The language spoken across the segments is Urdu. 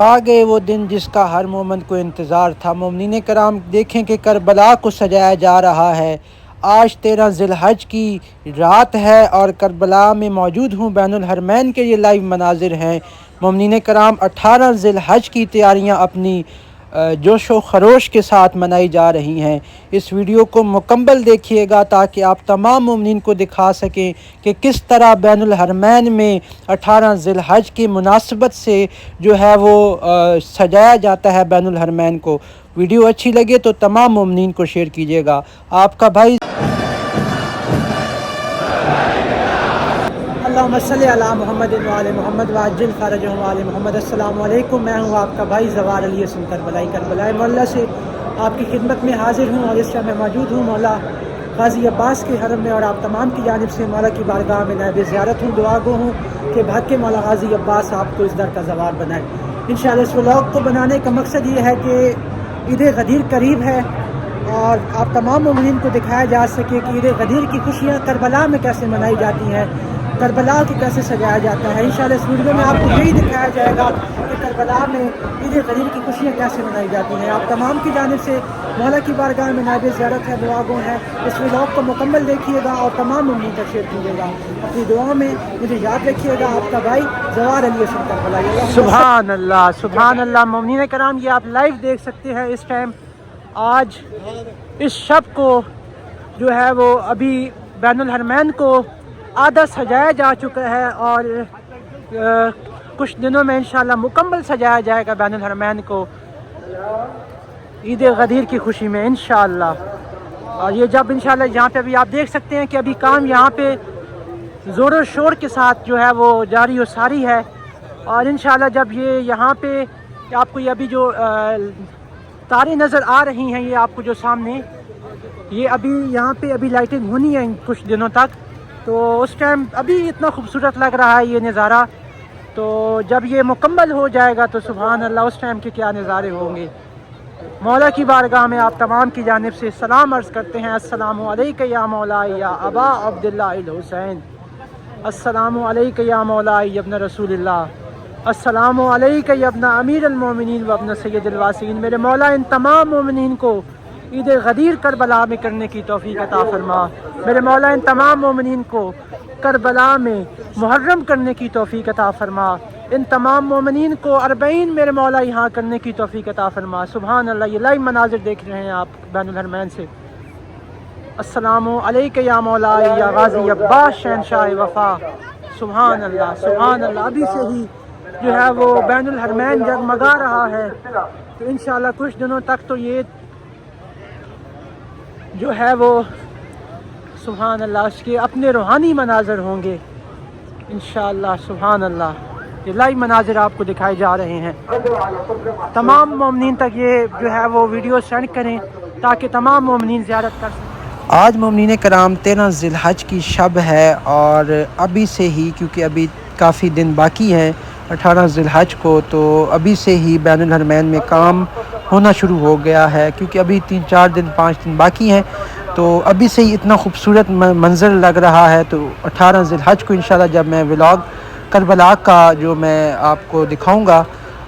آ گئے وہ دن جس کا ہر مومن کو انتظار تھا۔ مومنین کرام دیکھیں کہ کربلا کو سجایا جا رہا ہے۔ آج 13 ذی الحج کی رات ہے اور کربلا میں موجود ہوں۔ بین الحرمین کے یہ لائیو مناظر ہیں۔ مومنین کرام 18 ذی الحج کی تیاریاں اپنی جوش و خروش کے ساتھ منائی جا رہی ہیں۔ اس ویڈیو کو مکمل دیکھیے گا تاکہ آپ تمام مومنین کو دکھا سکیں کہ کس طرح بین الحرمین میں 18 ذی الحج کی مناسبت سے جو ہے وہ سجایا جاتا ہے بین الحرمین کو۔ ویڈیو اچھی لگے تو تمام مومنین کو شیئر کیجیے گا۔ آپ کا بھائی اللہم صلی علی محمد وعلی محمد وعجل فرجہم وعلی محمد۔ السلام علیکم، میں ہوں آپ کا بھائی زوار علی حسن کربلائی مولا سے آپ کی خدمت میں حاضر ہوں، اور اس وقت میں موجود ہوں مولا غازی عباس کے حرم میں، اور آپ تمام کی جانب سے مولا کی بارگاہ میں نائب زیارت ہوں، دعا گو ہوں کہ بھاگ کے مولا غازی عباس آپ کو اس در کا زوار بنائے انشاءاللہ۔ اس ولاگ کو بنانے کا مقصد یہ ہے کہ عید غدیر قریب ہے اور آپ تمام مومنین کو دکھایا جا سکے کہ عید غدیر کی خوشیاں کربلا میں کیسے منائی جاتی ہیں، کربلا کو کیسے سجایا جاتا ہے۔ انشاءاللہ اس ویڈیو میں آپ کو یہی دکھایا جائے گا کہ کربلا میں عید غدیر کی خوشیاں کیسے منائی جاتی ہیں۔ آپ تمام کی جانب سے مولا کی بارگاہ میں نائب زیارت ہے، دعا گو ہے۔ اس ولاگ کو مکمل دیکھیے گا اور تمام مومنین تک شیئر کیجیے گا۔ اپنی دعا میں مجھے یاد رکھیے گا، آپ کا بھائی زوار علی حسن کربلائی۔ سبحان اللہ، سبحان اللہ۔ مومنین کرام یہ آپ لائیو دیکھ سکتے ہیں اس ٹائم، آج اس شب کو جو ہے وہ ابھی بین الحرمین کو آدھا سجایا جا چکا ہے، اور کچھ دنوں میں انشاءاللہ مکمل سجایا جائے گا بین الحرمین کو عید غدیر کی خوشی میں انشاءاللہ۔ اور یہ جب انشاءاللہ یہاں پہ ابھی آپ دیکھ سکتے ہیں کہ ابھی کام یہاں پہ زور و شور کے ساتھ جو ہے وہ جاری و ساری ہے، اور انشاءاللہ جب یہ یہاں پہ آپ کو یہ ابھی جو تاریں نظر آ رہی ہیں، یہ آپ کو جو سامنے یہ ابھی یہاں پہ ابھی لائٹنگ ہونی ہے کچھ دنوں تک، تو اس ٹائم ابھی اتنا خوبصورت لگ رہا ہے یہ نظارہ، تو جب یہ مکمل ہو جائے گا تو سبحان اللہ اس ٹائم کے کیا نظارے ہوں گے۔ مولا کی بارگاہ میں آپ تمام کی جانب سے سلام عرض کرتے ہیں۔ السلام علیکہ یا مولا یا ابا عبداللہ الحسین، السلام علیکہ یا مولا یا ابن رسول اللہ، السلام علیکہ یا ابن امیر المومنین و ابن سید الواسین۔ میرے مولا ان تمام مومنین کو عید غدیر کربلا میں کرنے کی توفیق عطا فرما۔ میرے مولا ان تمام مومنین کو کربلا میں محرم کرنے کی توفیق عطا فرما۔ ان تمام مومنین کو 40 میرے مولا یہاں کرنے کی توفیق عطا فرما۔ سبحان اللہ۔ یہ لائیو مناظر دیکھ رہے ہیں آپ بین الحرمین سے۔ السلام علیکہ یا مولا یا غازی عباس شہنشاہ وفا۔ سبحان اللہ، سبحان اللہ۔ ابھی سے ہی جو ہے وہ بین الحرمین جگمگا رہا ہے، تو انشاءاللہ کچھ دنوں تک تو یہ جو ہے وہ سبحان اللہ اس کے اپنے روحانی مناظر ہوں گے انشاءاللہ۔ سبحان اللہ۔ یہ لائیو مناظر آپ کو دکھائے جا رہے ہیں۔ تمام مومنین تک یہ جو ہے وہ ویڈیو سینڈ کریں تاکہ تمام مومنین زیارت کر سکیں۔ آج مومنین کرام 13 ذی الحج کی شب ہے، اور ابھی سے ہی کیونکہ ابھی کافی دن باقی ہیں 18 ذی الحج کو، تو ابھی سے ہی بین الحرمین میں کام ہونا شروع ہو گیا ہے، کیونکہ ابھی 3-4 دن 5 دن باقی ہیں، تو ابھی سے ہی اتنا خوبصورت منظر لگ رہا ہے۔ تو 18 ذی الحج کو انشاءاللہ جب میں ولاگ کربلا کا جو میں آپ کو دکھاؤں گا،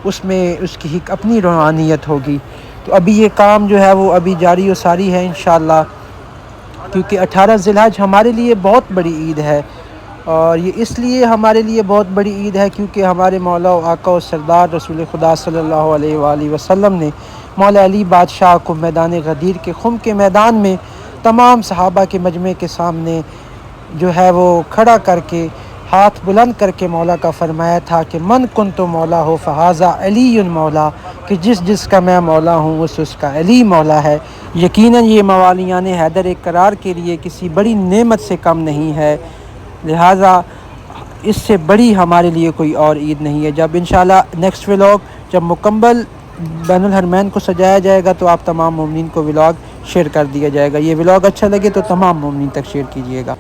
اس میں اس کی ایک اپنی روحانیت ہوگی۔ تو ابھی یہ کام جو ہے وہ ابھی جاری و ساری ہے انشاءاللہ، کیونکہ 18 ذی الحج ہمارے لیے بہت بڑی عید ہے، اور یہ اس لیے ہمارے لیے بہت بڑی عید ہے کیونکہ ہمارے مولا و آقا و سردار رسول خدا صلی اللہ علیہ وآلہ وسلم نے مولا علی بادشاہ کو میدان غدیر کے خم کے میدان میں تمام صحابہ کے مجمع کے سامنے جو ہے وہ کھڑا کر کے ہاتھ بلند کر کے مولا کا فرمایا تھا کہ من کنت مولا ہو فہذا علی مولا، کہ جس جس کا میں مولا ہوں اس کا علی مولا ہے۔ یقیناً یہ موالیان حیدر قرار کے لیے کسی بڑی نعمت سے کم نہیں ہے، لہٰذا اس سے بڑی ہمارے لیے کوئی اور عید نہیں ہے۔ جب انشاءاللہ نیکسٹ ولاگ جب مکمل بین الحرمین کو سجایا جائے گا تو آپ تمام مومنین کو ولاگ شیئر کر دیا جائے گا۔ یہ ولاگ اچھا لگے تو تمام مومنین تک شیئر کیجیے گا۔